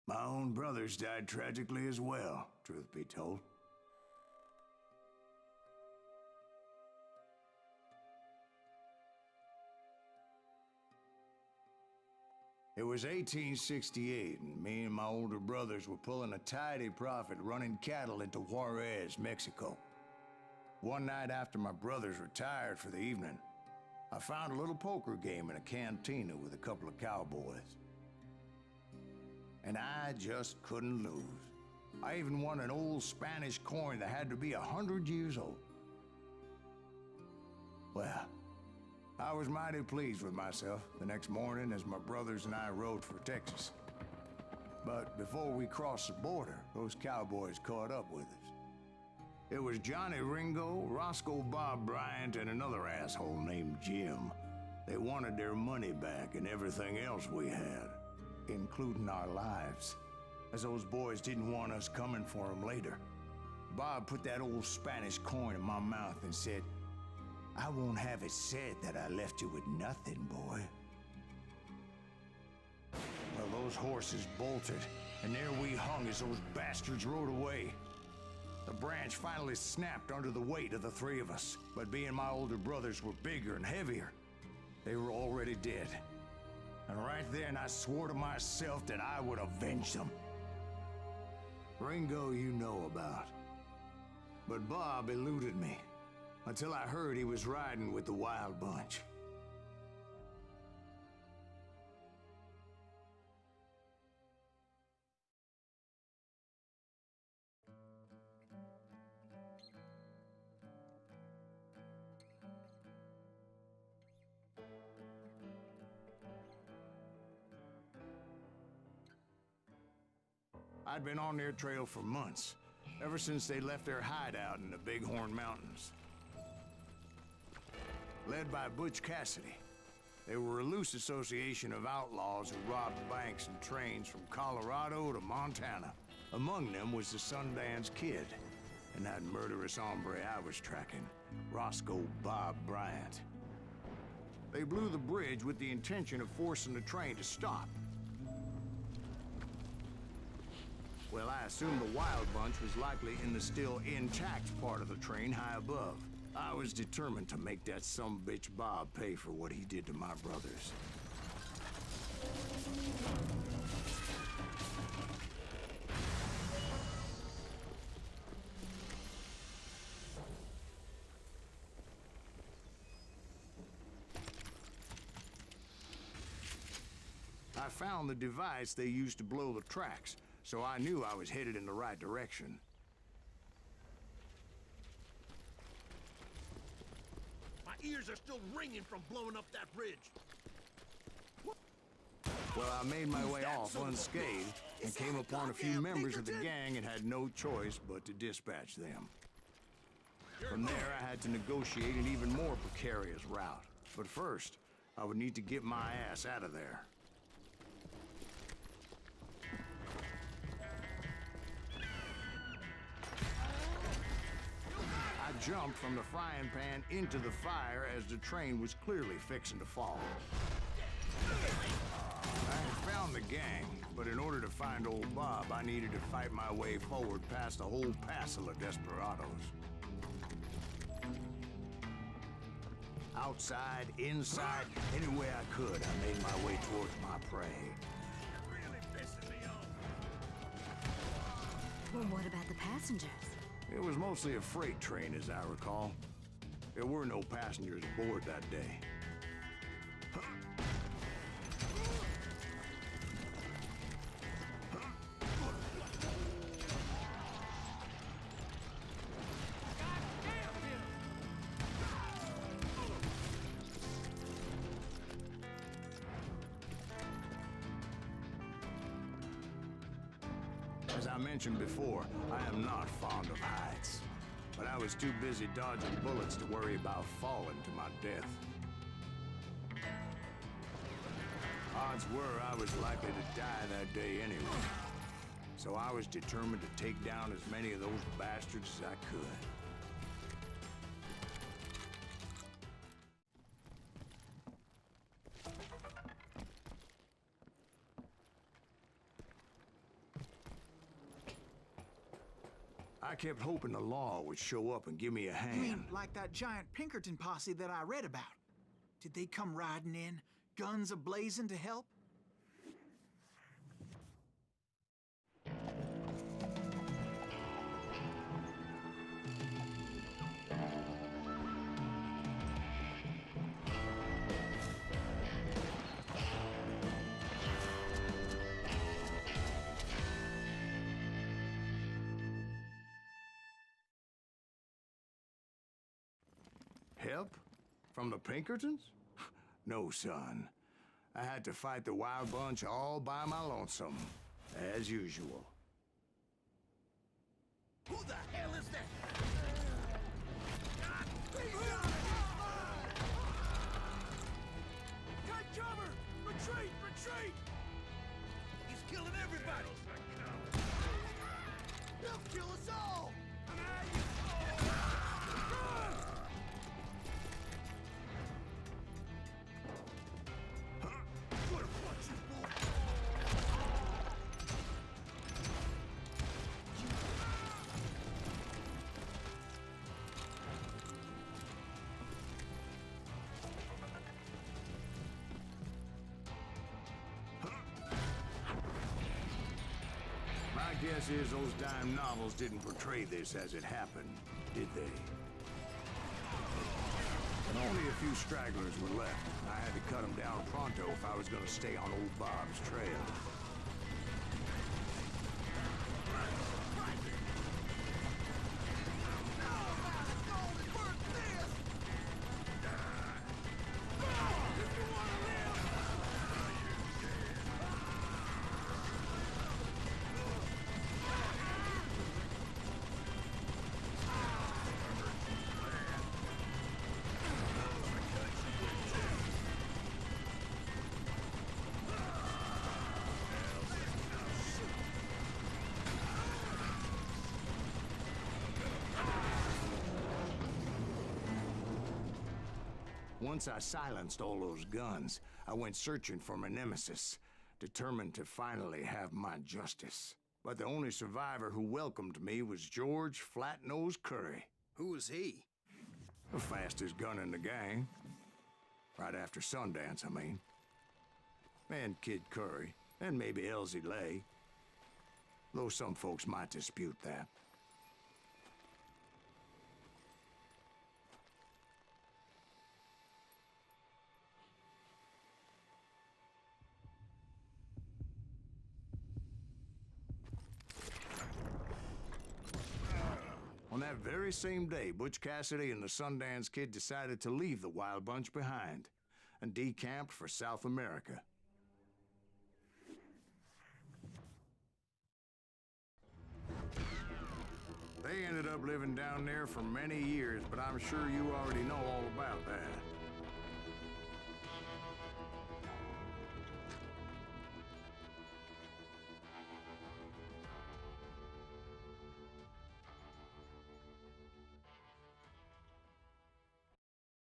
My own brothers died tragically as well, truth be told. It was 1868, and me and my older brothers were pulling a tidy profit running cattle into Juarez, Mexico. One night after my brothers retired for the evening, I found a little poker game in a cantina with a couple of cowboys. And I just couldn't lose. I even won an old Spanish coin that had to be 100 years old. Well, I was mighty pleased with myself the next morning as my brothers and I rode for Texas. But before we crossed the border, those cowboys caught up with us. It was Johnny Ringo, Roscoe Bob Bryant, and another asshole named Jim. They wanted their money back and everything else we had, including our lives, as those boys didn't want us coming for them later. Bob put that old Spanish coin in my mouth and said, "I won't have it said that I left you with nothing, boy." Well, those horses bolted, and there we hung as those bastards rode away. The branch finally snapped under the weight of the three of us, but being my older brothers were bigger and heavier, they were already dead. And right then I swore to myself that I would avenge them. Ringo you know about. But Bob eluded me, until I heard he was riding with the Wild Bunch. I'd been on their trail for months, ever since they left their hideout in the Bighorn Mountains. Led by Butch Cassidy, they were a loose association of outlaws who robbed banks and trains from Colorado to Montana. Among them was the Sundance Kid, and that murderous hombre I was tracking, Roscoe Bob Bryant. They blew the bridge with the intention of forcing the train to stop. Well, I assumed the Wild Bunch was likely in the still intact part of the train high above. I was determined to make that sumbitch Bob pay for what he did to my brothers. I found the device they used to blow the tracks, so I knew I was headed in the right direction. My ears are still ringing from blowing up that bridge. Well, I made my way off unscathed and came upon a few members of the gang and had no choice but to dispatch them. From there, I had to negotiate an even more precarious route. But first, I would need to get my ass out of there. I jumped from the frying pan into the fire as the train was clearly fixing to fall. I had found the gang, but in order to find old Bob, I needed to fight my way forward past a whole passel of desperados. Outside, inside, any way I could, I made my way towards my prey. You're really pissing me off. Well, what about the passengers? It was mostly a freight train, as I recall. There were no passengers aboard that day. As I mentioned before, I am not fond of heights. But I was too busy dodging bullets to worry about falling to my death. Odds were I was likely to die that day anyway. So I was determined to take down as many of those bastards as I could. I kept hoping the law would show up and give me a hand. You mean like that giant Pinkerton posse that I read about? Did they come riding in, guns a-blazing to help? Help? From the Pinkertons? No, son. I had to fight the Wild Bunch all by my lonesome, as usual. Who the hell is that? Take cover! Retreat! Retreat! He's killing everybody! He'll kill us all! What a bunch of bull- My guess is those dime novels didn't portray this as it happened, did they? Only a few stragglers were left. I had to cut them down pronto if I was going to stay on old Bob's trail. Once I silenced all those guns, I went searching for my nemesis, determined to finally have my justice. But the only survivor who welcomed me was George Flat-Nose Curry. Who is he? The fastest gun in the gang. Right after Sundance, I mean. And Kid Curry, and maybe Elsie Lay. Though some folks might dispute that. On that very same day, Butch Cassidy and the Sundance Kid decided to leave the Wild Bunch behind and decamped for South America. They ended up living down there for many years, but I'm sure you already know all about that.